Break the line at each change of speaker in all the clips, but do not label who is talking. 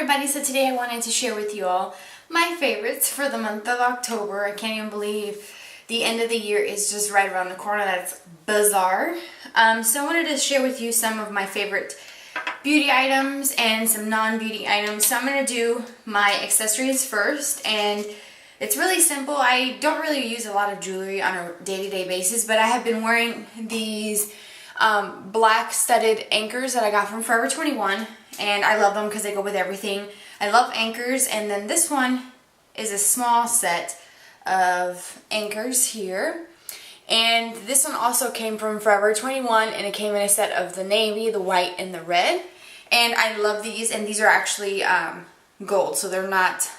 everybody, so today I wanted to share with you all my favorites for the month of October. I can't even believe the end of the year is just right around the corner. That's bizarre. So I wanted to share with you some of my favorite beauty items and some non-beauty items. So I'm going to do my accessories first, and it's really simple. I don't really use a lot of jewelry on a day-to-day basis, but I have been wearing these black studded anchors that I got from Forever 21, and I love them because they go with everything. I love anchors, and then this one is a small set of anchors here, and this one also came from Forever 21, and it came in a set of the navy, the white, and the red, and I love these, and these are actually gold, so they're not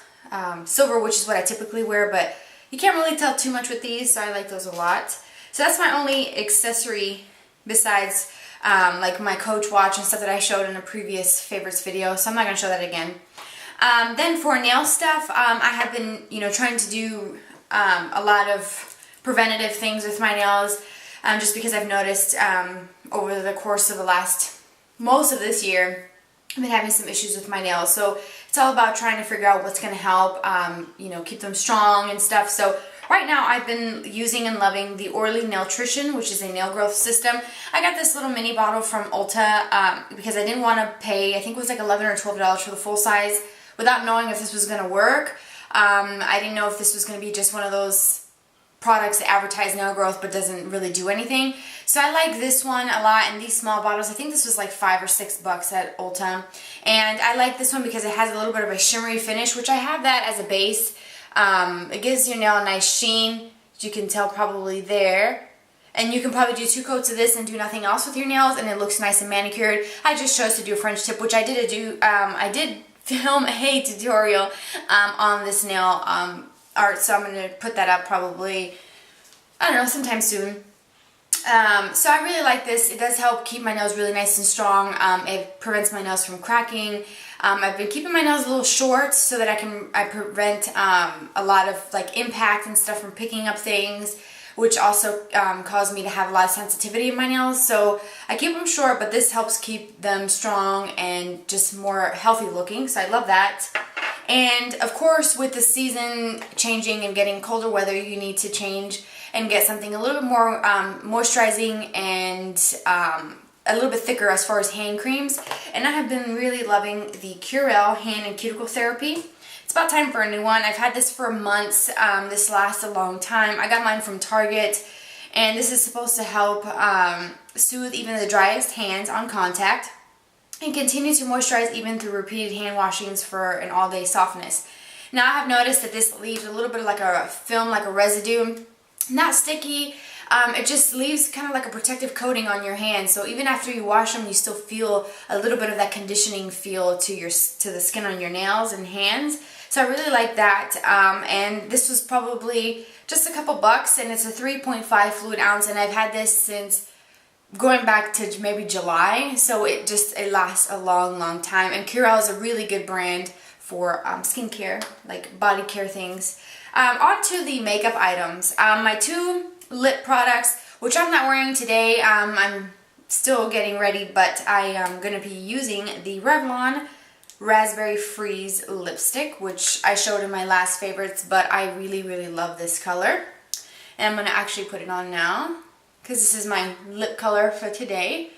silver, which is what I typically wear, but you can't really tell too much with these, so I like those a lot. So that's my only accessory besides like my Coach watch and stuff that I showed in a previous favorites video, so I'm not going to show that again. Then for nail stuff, I have been, trying to do a lot of preventative things with my nails, just because I've noticed over the course of most of this year, I've been having some issues with my nails. So it's all about trying to figure out what's going to help, keep them strong and stuff. So right now I've been using and loving the Orly Nailtrition, which is a nail growth system. I got this little mini bottle from Ulta because I didn't want to pay, I think it was like $11 or $12 for the full size without knowing if this was going to work. I didn't know if this was going to be just one of those products that advertise nail growth but doesn't really do anything. So I like this one a lot, and these small bottles, I think this was like $5 or $6 at Ulta. And I like this one because it has a little bit of a shimmery finish, which I have that as a base. It gives your nail a nice sheen, as you can tell probably there. And you can probably do 2 coats of this and do nothing else with your nails, and it looks nice and manicured. I just chose to do a French tip, which I did film a tutorial on this nail art, so I'm going to put that up probably, I don't know, sometime soon. So I really like this. It does help keep my nails really nice and strong. It prevents my nails from cracking. I've been keeping my nails a little short so that I prevent a lot of like impact and stuff from picking up things, which also caused me to have a lot of sensitivity in my nails. So I keep them short, but this helps keep them strong and just more healthy looking, so I love that. And of course, with the season changing and getting colder weather, you need to change and get something a little bit more moisturizing and a little bit thicker as far as hand creams. And I have been really loving the Curel Hand and Cuticle Therapy. It's about time for a new one. I've had this for months. This lasts a long time. I got mine from Target, and this is supposed to help soothe even the driest hands on contact and continue to moisturize even through repeated hand washings for an all-day softness. Now I have noticed that this leaves a little bit of like a film, like a residue. Not sticky, it just leaves kind of like a protective coating on your hands, so even after you wash them you still feel a little bit of that conditioning feel to the skin on your nails and hands. So I really like that, and this was probably just a couple bucks, and it's a 3.5 fluid ounce, and I've had this since going back to maybe July, so it lasts a long time. And Curel is a really good brand for skincare, like body care things. On to the makeup items. My 2 lip products, which I'm not wearing today. I'm still getting ready, but I am going to be using the Revlon Raspberry Freeze lipstick, which I showed in my last favorites, but I really love this color. And I'm going to actually put it on now, because this is my lip color for today.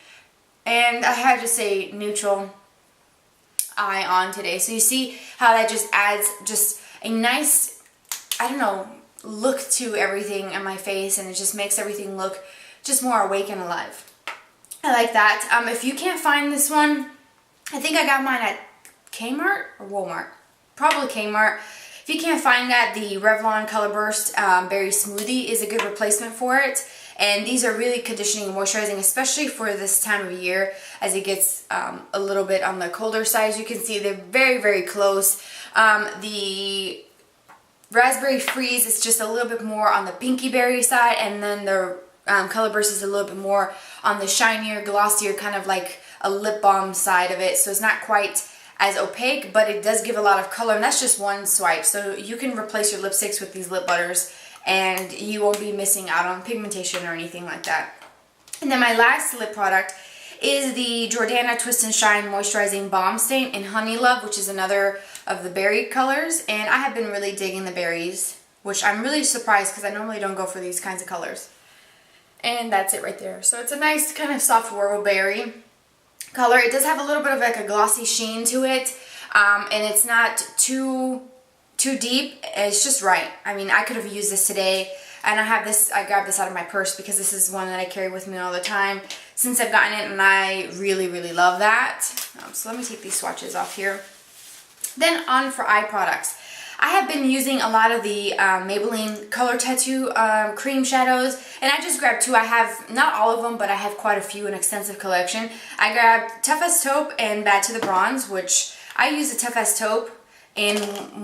And I have just a neutral eye on today. So you see how that just adds just a nice, I don't know, look to everything in my face, and it just makes everything look just more awake and alive. I like that. If you can't find this one, I think I got mine at Kmart or Walmart. Probably Kmart. If you can't find that, the Revlon Color Burst Berry Smoothie is a good replacement for it. And these are really conditioning and moisturizing, especially for this time of year as it gets a little bit on the colder side. As you can see, they're very close. The Raspberry Freeze is just a little bit more on the pinky berry side, and then the Color Burst is a little bit more on the shinier, glossier, kind of like a lip balm side of it. So it's not quite as opaque, but it does give a lot of color, and that's just one swipe. So you can replace your lipsticks with these lip butters, and you won't be missing out on pigmentation or anything like that. And then my last lip product is the Jordana Twist and Shine Moisturizing Balm Stain in Honey Love, which is another of the berry colors. And I have been really digging the berries, which I'm really surprised because I normally don't go for these kinds of colors. And that's it right there. So it's a nice kind of soft whortleberry color. It does have a little bit of like a glossy sheen to it. And it's not too deep. It's just right. I mean, I could have used this today. And I have this, I grabbed this out of my purse because this is one that I carry with me all the time since I've gotten it, and I really, really love that. So let me take these swatches off here. Then on for eye products. I have been using a lot of the Maybelline Color Tattoo cream shadows, and I just grabbed two. I have, not all of them, but I have quite a few, an extensive collection. I grabbed Tough as Taupe and Bad to the Bronze, which I use the Tough as Taupe in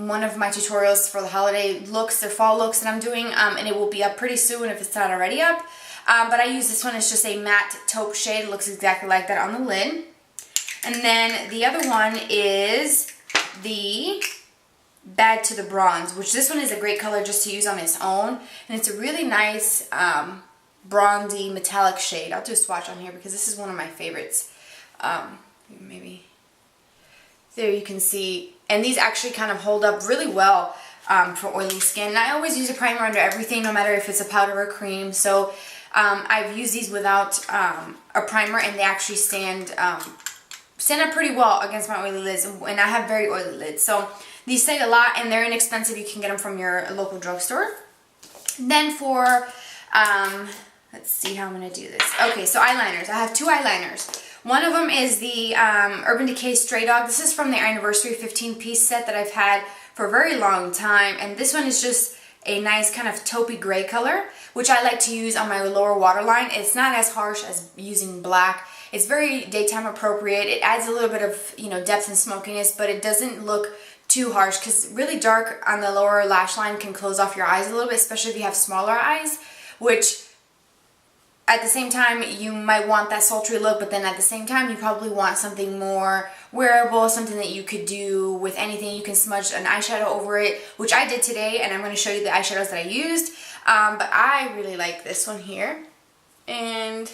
one of my tutorials for the holiday looks, the fall looks that I'm doing, and it will be up pretty soon if it's not already up. But I use this one. It's just a matte taupe shade. It looks exactly like that on the lid. And then the other one is the Bad to the Bronze, which this one is a great color just to use on its own. And it's a really nice bronzy metallic shade. I'll do a swatch on here because this is one of my favorites. Maybe there you can see. And these actually kind of hold up really well for oily skin. And I always use a primer under everything, no matter if it's a powder or cream. So I've used these without a primer, and they actually stand up pretty well against my oily lids. And I have very oily lids. So these say a lot, and they're inexpensive. You can get them from your local drugstore. Then for, let's see how I'm going to do this. Okay, so eyeliners. I have two eyeliners. One of them is the Urban Decay Stray Dog. This is from their anniversary 15-piece set that I've had for a very long time. And this one is just a nice kind of taupey gray color, which I like to use on my lower waterline. It's not as harsh as using black. It's very daytime appropriate. It adds a little bit of, you know, depth and smokiness, but it doesn't look too harsh, because really dark on the lower lash line can close off your eyes a little bit, especially if you have smaller eyes, which at the same time, you might want that sultry look, but then at the same time, you probably want something more wearable, something that you could do with anything. You can smudge an eyeshadow over it, which I did today, and I'm going to show you the eyeshadows that I used. But I really like this one here. And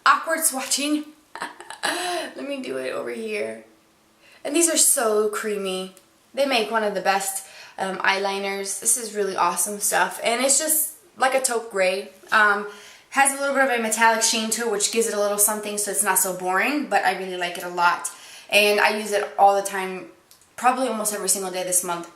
awkward swatching. Let me do it over here. And these are so creamy. They make one of the best eyeliners. This is really awesome stuff. And it's just like a taupe gray. Has a little bit of a metallic sheen to it, which gives it a little something so it's not so boring, but I really like it a lot. And I use it all the time, probably almost every single day this month.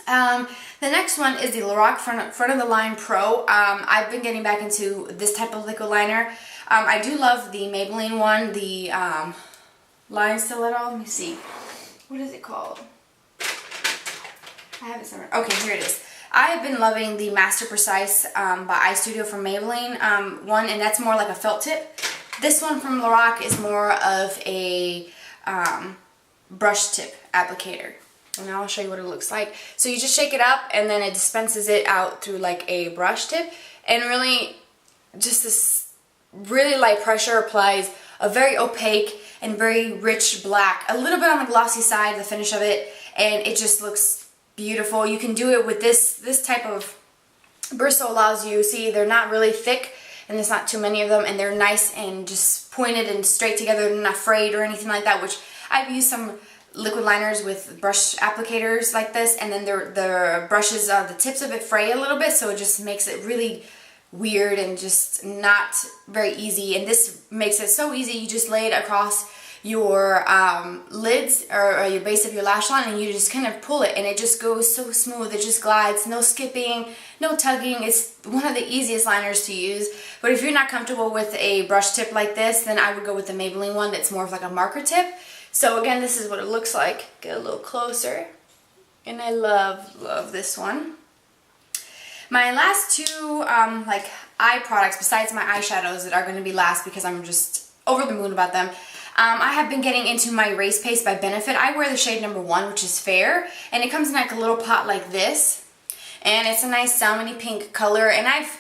The next one is the Lorac Front of the Line Pro. I've been getting back into this type of liquid liner. I do love the Maybelline one, the Line Stiletto. Let me see. What is it called? I have it somewhere. Okay, here it is. I have been loving the Master Precise by Eye Studio from Maybelline one, and that's more like a felt tip. This one from Lorac is more of a brush tip applicator. And I'll show you what it looks like. So you just shake it up, and then it dispenses it out through like a brush tip. And really, just this really light pressure applies a very opaque and very rich black. A little bit on the glossy side, the finish of it, and it just looks beautiful. You can do it with this type of bristle. Allows you, see, they're not really thick, and there's not too many of them, and they're nice and just pointed and straight together. They're not frayed or anything like that, which I've used some liquid liners with brush applicators like this, and then the brushes, the tips of it fray a little bit, so it just makes it really weird and just not very easy. And this makes it so easy. You just lay it across your lids or your base of your lash line, and you just kind of pull it, and it just goes so smooth. It just glides, no skipping, no tugging. It's one of the easiest liners to use. But if you're not comfortable with a brush tip like this, then I would go with the Maybelline one that's more of like a marker tip. So again, this is what it looks like. Get a little closer, and I love this one. My last two like eye products, besides my eyeshadows that are going to be last because I'm just over the moon about them, I have been getting into my Race Paste by Benefit. I wear the shade number 1, which is Fair, and it comes in like a little pot like this, and it's a nice salmony pink color. And I've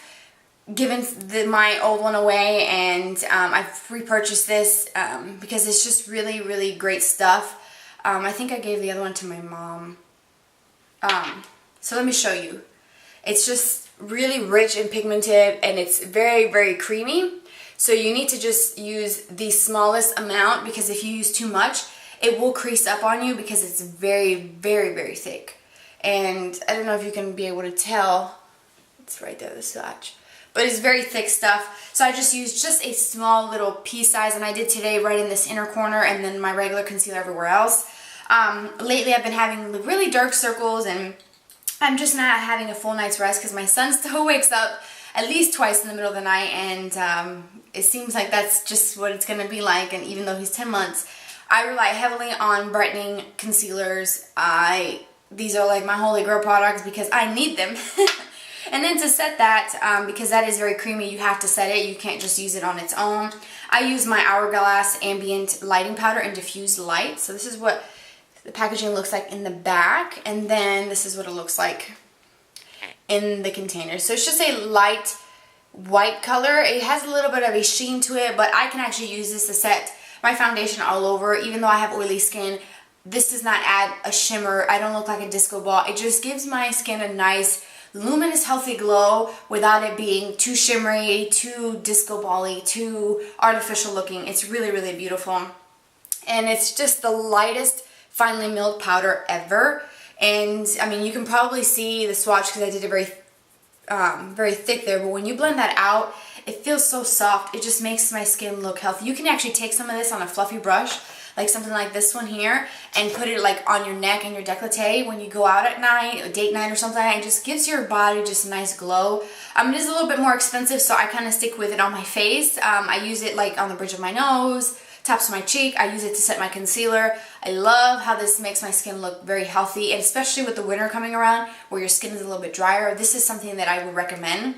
given my old one away, and I've repurchased this because it's just really, really great stuff. I think I gave the other one to my mom. So let me show you. It's just really rich and pigmented, and it's very, very creamy. So you need to just use the smallest amount, because if you use too much, it will crease up on you because it's very, very, very thick. And I don't know if you can be able to tell. It's right there, the swatch. But it's very thick stuff. So I just used just a small little pea size, and I did today right in this inner corner and then my regular concealer everywhere else. Lately I've been having really dark circles, and I'm just not having a full night's rest because my son still wakes up at least twice in the middle of the night, and it seems like that's just what it's going to be like. And even though he's 10 months, I rely heavily on brightening concealers. These are like my holy grail products because I need them. And then to set that, because that is very creamy, you have to set it. You can't just use it on its own. I use my Hourglass Ambient Lighting Powder in Diffused Light. So this is what the packaging looks like in the back, and then this is what it looks like in the container. So it's just a light white color. It has a little bit of a sheen to it, but I can actually use this to set my foundation all over. Even though I have oily skin, this does not add a shimmer. I don't look like a disco ball. It just gives my skin a nice luminous, healthy glow without it being too shimmery, too disco ball-y, too artificial looking. It's really, really beautiful. And it's just the lightest finely milled powder ever. And I mean, you can probably see the swatch because I did it very thick there, but when you blend that out, it feels so soft. It just makes my skin look healthy. You can actually take some of this on a fluffy brush, like something like this one here, and put it like on your neck and your décolleté when you go out at night, a date night or something. It just gives your body just a nice glow. It is a little bit more expensive, so I kind of stick with it on my face. I use it like on the bridge of my nose, tops of my cheek. I use it to set my concealer. I love how this makes my skin look very healthy, and especially with the winter coming around where your skin is a little bit drier, this is something that I would recommend.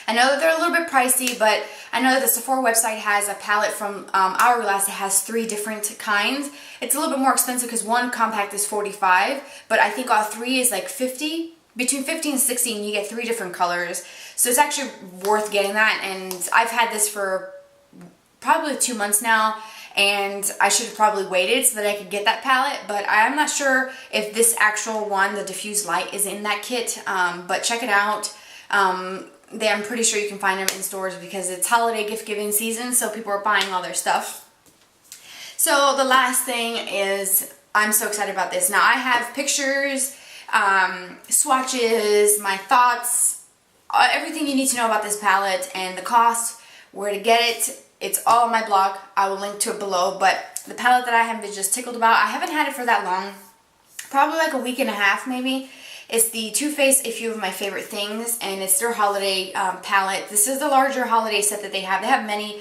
I know that they're a little bit pricey, but I know that the Sephora website has a palette from Hourglass that has 3 different kinds. It's a little bit more expensive because one compact is $45, but I think all 3 is like $50. Between $50 and $60, and you get 3 different colors. So it's actually worth getting that, and I've had this for probably 2 months now, and I should have probably waited so that I could get that palette, but I'm not sure if this actual one, the Diffused Light, is in that kit, but check it out. I'm pretty sure you can find them in stores because it's holiday gift giving season, so people are buying all their stuff. So the last thing is, I'm so excited about this. Now I have pictures, swatches, my thoughts, everything you need to know about this palette, and the cost, where to get it. It's all on my blog. I will link to it below, but the palette that I have been just tickled about, I haven't had it for that long, probably like a week and a half maybe. It's the Too Faced A Few of My Favorite Things, and it's their holiday palette. This is the larger holiday set that they have. They have many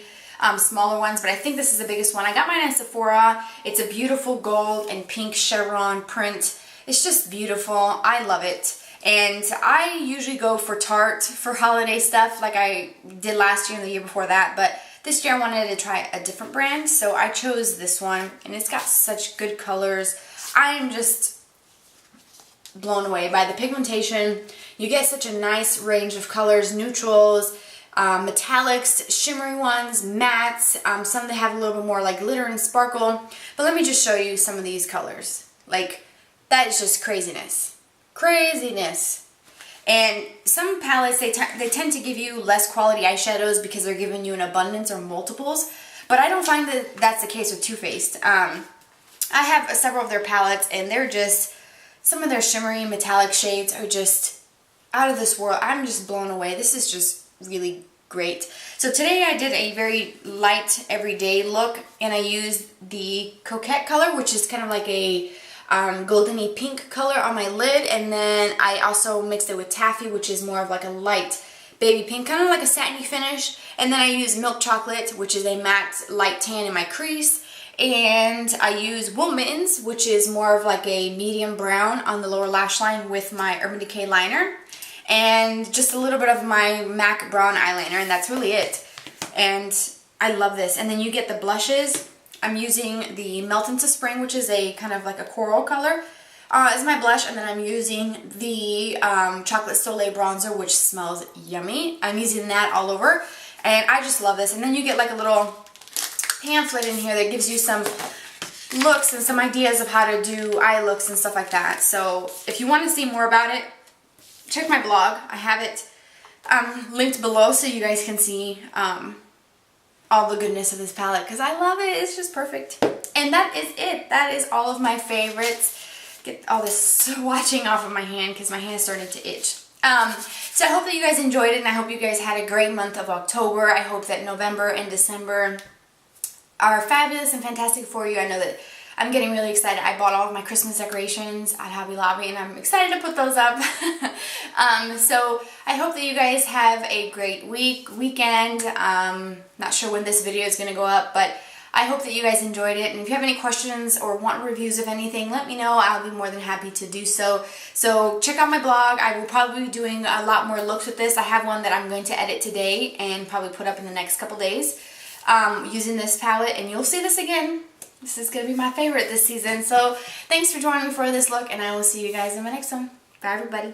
smaller ones, but I think this is the biggest one. I got mine at Sephora. It's a beautiful gold and pink chevron print. It's just beautiful. I love it. And I usually go for Tarte for holiday stuff like I did last year and the year before that, but this year I wanted to try a different brand, so I chose this one, and it's got such good colors. I am just blown away by the pigmentation. You get such a nice range of colors, neutrals, metallics, shimmery ones, mattes, some that have a little bit more like glitter and sparkle. But let me just show you some of these colors. Like, that is just craziness. Craziness. And some palettes, they tend to give you less quality eyeshadows because they're giving you an abundance or multiples. But I don't find that that's the case with Too Faced. I have several of their palettes, and they're just, some of their shimmery metallic shades are just out of this world. I'm just blown away. This is just really great. So today I did a very light everyday look, and I used the Coquette color, which is kind of like a goldeny pink color on my lid, and then I also mixed it with Taffy, which is more of like a light baby pink, kind of like a satiny finish, and then I used Milk Chocolate, which is a matte light tan in my crease, and I use Wool Mittens, which is more of like a medium brown on the lower lash line with my Urban Decay liner, and just a little bit of my MAC brown eyeliner, and that's really it. And I love this. And then you get the blushes. I'm using the Melt into Spring, which is a kind of like a coral color, as my blush, and then I'm using the Chocolate Soleil bronzer, which smells yummy. I'm using that all over, and I just love this. And then you get like a little pamphlet in here that gives you some looks and some ideas of how to do eye looks and stuff like that. So if you want to see more about it, check my blog. I have it linked below so you guys can see all the goodness of this palette because I love it. It's just perfect. And that is it. That is all of my favorites. Get all this swatching off of my hand because my hand is starting to itch. So I hope that you guys enjoyed it, and I hope you guys had a great month of October. I hope that November and December are fabulous and fantastic for you. I know that I'm getting really excited. I bought all of my Christmas decorations at Hobby Lobby, and I'm excited to put those up. So I hope that you guys have a great weekend. Not sure when this video is going to go up, but I hope that you guys enjoyed it. And if you have any questions or want reviews of anything, let me know. I'll be more than happy to do so. So check out my blog. I will probably be doing a lot more looks with this. I have one that I'm going to edit today and probably put up in the next couple days using this palette. And you'll see this again. This is going to be my favorite this season. So thanks for joining me for this look, and I will see you guys in my next one. Bye, everybody.